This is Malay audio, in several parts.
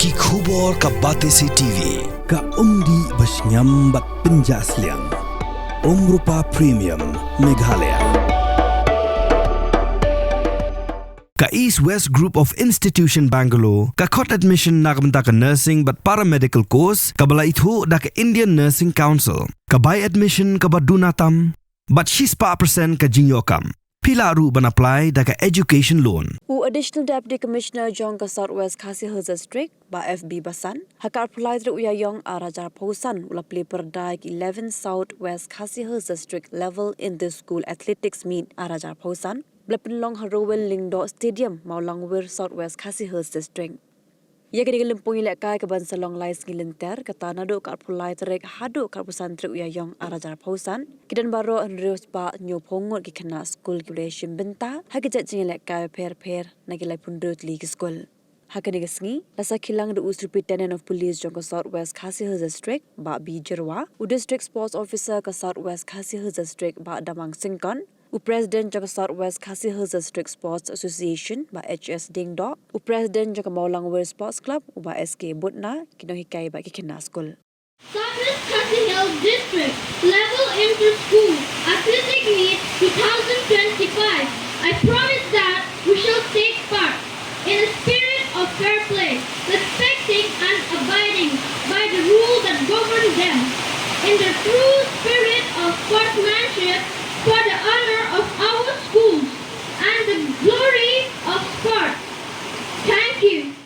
Ki khubor ka Batesi TV. Ka umdi basnyambat penjaslian. Rupa Premium Meghalaya. Ka East West Group of Institution Bangalore, ka court admission nagbenta ka nursing but paramedical course, ka bala itu da ka Indian Nursing Council, ka by admission ka badunatam, but 6% ka jinyokam. Pila ru ban apply da ka education loan. Additional Deputy Commissioner John ka Southwest Khasi Hills District ba FB Basan hakar apply dru uya yong arajar pausan ula play perdai 11 Southwest Khasi Hills District level in the school athletics meet arajar pausan blapen long Harowell Lingdo Stadium Maulangwir Southwest Khasi Hills District. Ya kini lempung ilek kai ke bansa long lais ngilenter kata nado kar pulai terek hadu kar pusan trik uya yong arajar pausan kidan baro enrius ba nyopongot ki Khynnah Skul ki Ïashim Bynta hakijat jingilek kai per nagilai pundut li ki Skul. Hakani gasngi lasa kilang the Superintendent of Police Jong Southwest Khasi Hills District ba B Jerwa u District Sports Officer ka Southwest Khasi Hills District ba Damang Singkon President Jaka Southwest Khasi Hills District Sports Association ba HS Dingdo, President Jaka Maulangwir Sports Club ba SK Butna kinohikai ba ki Khynnah Skul. Southwest Khasi Hills District Level Inter-School Athletic Meet 2025. I promise that we shall take part in a spirit of fair play, respecting and abiding by the rules that govern them, in the true spirit of sportsmanship, for the honor of our schools and the glory of sport. Thank you.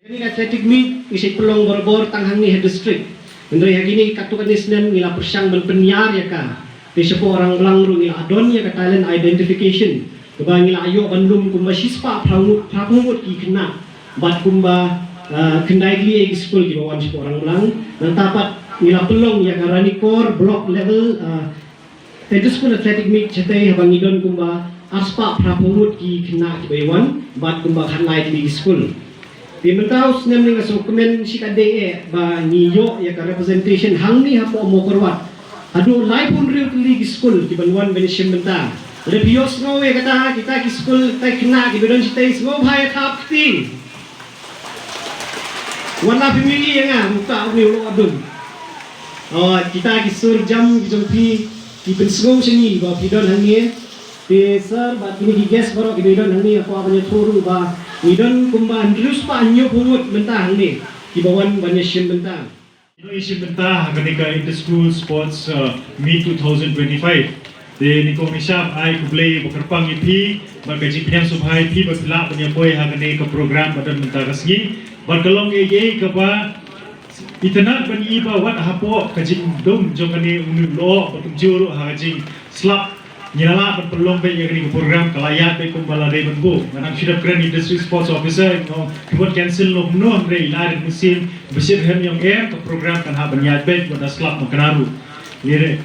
Ini atletik meet isi pelong bor-bor tanghang ni district. Menurut yang ini katukan nisnen ngila persang berpenyar ya ka. Di sepo orang langru ngila adon ya ka talent identification. Kuba ngila ayo bandum kumba sispa prapungut ki Khynnah. Bat kumba kendai li egi school ki bawan sepo orang lang. Dan tapat ngila pelong ya ka ranikor block level Tedu school atletic meet cetai habang idon kumba aspa prapungut ki Khynnah ki bawan. Bat kumba khanai ki school. Bynta usnem ni ngaso komen si kade ba niyo ya ka representation hangni hapo mo korwat adu live on real league school ki banwan Ïashim Bynta revios ngo we kata kita ki school tai Khynnah ki bedon sitai ngo bhai thap ti wala pimili nga muka ni lo adun kita ki sur jam ki jompi ki pensgo sini ba pidon hangi te sir ba kini ki guest baro ki bedon hangi apa banyak turu ba Nidon kumba Andrews pa anyo pungut mentang ni kibawan Ïashim Bynta. Ïashim Bynta kanika inter-school sports meet 2025. De ni komisap ai kublay bukarpang ipi bagaji pinyang subhai pi bapila penyapoy hagane ka program badan Bynta kasngi barkalong ege ka ba itanat ban iba wat hapo kajing dum jongane unulo batumjuro hagajing slap Nyala berpelong baik yang program kelayat baik kumbala dari benbu. Manang sudah keren industry sports officer, kemudian cancel lo menuh dari ilah musim bersih hem yang ke program kan ha banyat baik pada slap makanaru. Lire,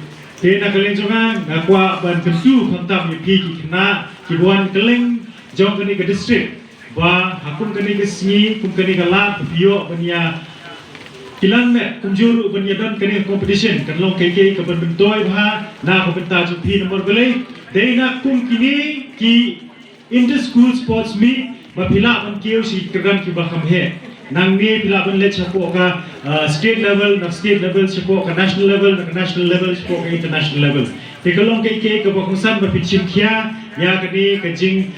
nak kalian jangan nakwa ban bensu kontak yupi Khynnah kibuan keleng jauh kini ke district. Ba hakum kini ke sini, kum kini ke lab bio banya Kilang met kumjuru penyedon kini competition kan long KK ke bentoy bah na ko benta jupi nomor belai dei na kum kini ki inter school sports meet bapila man kieu si keran ki bakam he nang ni pila ban let sipo ka state level sipo ka national level sipo ka international level te kalong ke ka bakusan ba pitchim khia ya kani ka jing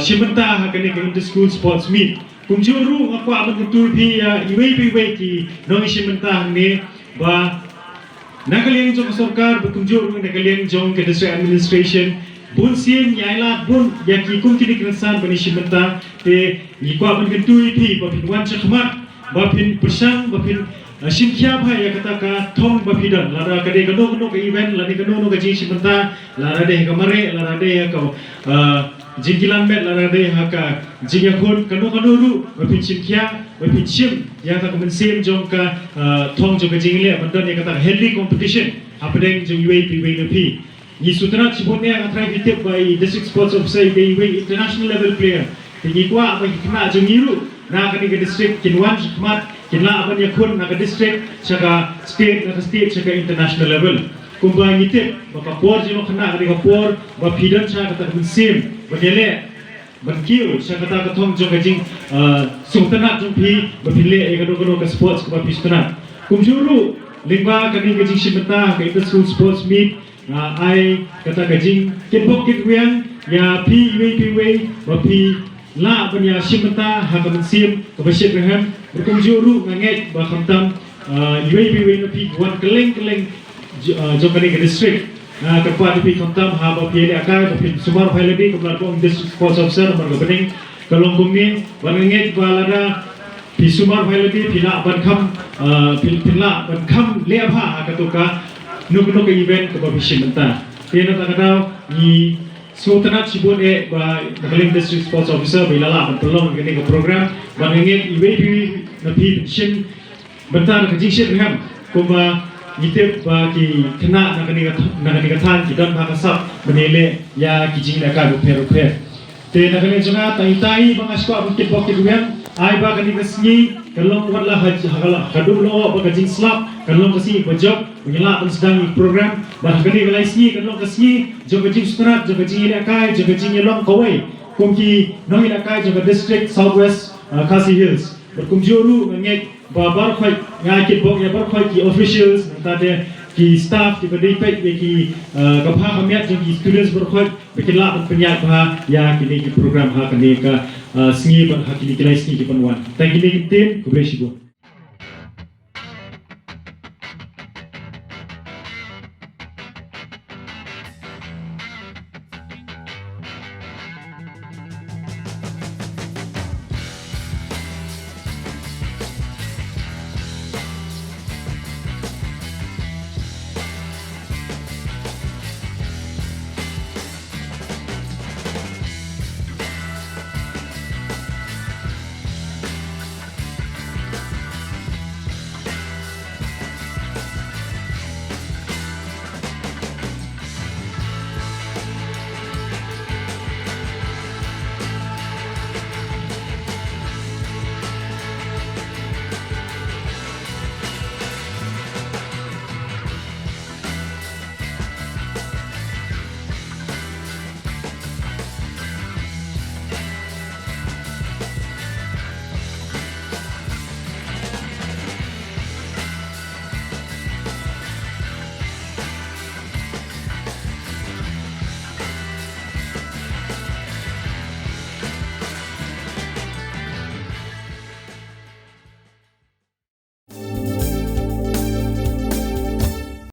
shimanta ha kani ka inter school sports meet kumjuru aku aban betul pi iwe ki nong shimanta ni ba nakaliang jong sarkar bekumjuru nakaliang jong ke district administration bun sien yaila bun yaki kum kini krasan bani shimanta te ni kwa ban gentui pi ba pin wan chakmat ba pin persang ba pin simkhya bha ya kata ka thong ba pidan lara ka de kano ka event la ni kano ka ji shimanta lara de ka mare lara de ka jingilan bet lara de ha ka jingya khon kano ru ba pin simkhya ba pin sim ya ta ka sim jong ka thong jong ka jingle ban ya kata healthy competition happening jong UAP pi ni sutra chibonnya attracted by district sports officer by international level player tinggi kwa apa kena jengiru na ka district kinwan khmat kinla aban yakun na ka district saka state saka international level kumba ngitip baka por jino kena ka por ba pidan cha ka ta sim bagele bankiu saka ta ka thong jong jing sultanat jong pi ba pile e ka sports ka pistana kumjuru lingba ka jing shimata ka inter school sports meet ai kata gajing kitbok kitwiang ya pi iwe wa pi la ban ya shimata ha ka sim ka bashir raham berkumjuru nganget ba khamtam iwe no pi wan keleng jokani ke district ka pa pi khamtam ha ba pi aka ba pi sumar phailadi ka platform district sports officer mar ga bening kalongkum ni banget ba lada pi sumar phailadi pila ban kham pila ban kham le bha ka to ka nuk event ke babishim menta kena tak tahu ni sultanat sibun ba nakaling district sports officer bilala tolong kini ke program banengin iwe na pi shin bentar ke jingshit ham kuma ngitip ba ki kena nakani tan ki dan bakasap menele ya ki jing ka ruper te nakani jonga tai bang askwa bukit bukit ruyan ai ba kani kesni kalong wala hadum lo ba ka jing slap kalong kasi bajok mengelak sedang program bah kani galai sini kalong kasi joga jing strat joga jing ilakai joga jing long kawai kumki nong ilakai joga district southwest Khasi Hills berkumjuru menget babar khoi ngakit bok ya bar khoi ki officials tade ki staff ki badipet ki kapha kamiat ki students berkhoi bekila penyat bah ya kini ki program ha kani ka singi ban hakini kilai singi ki panwan thank you tim kubresibo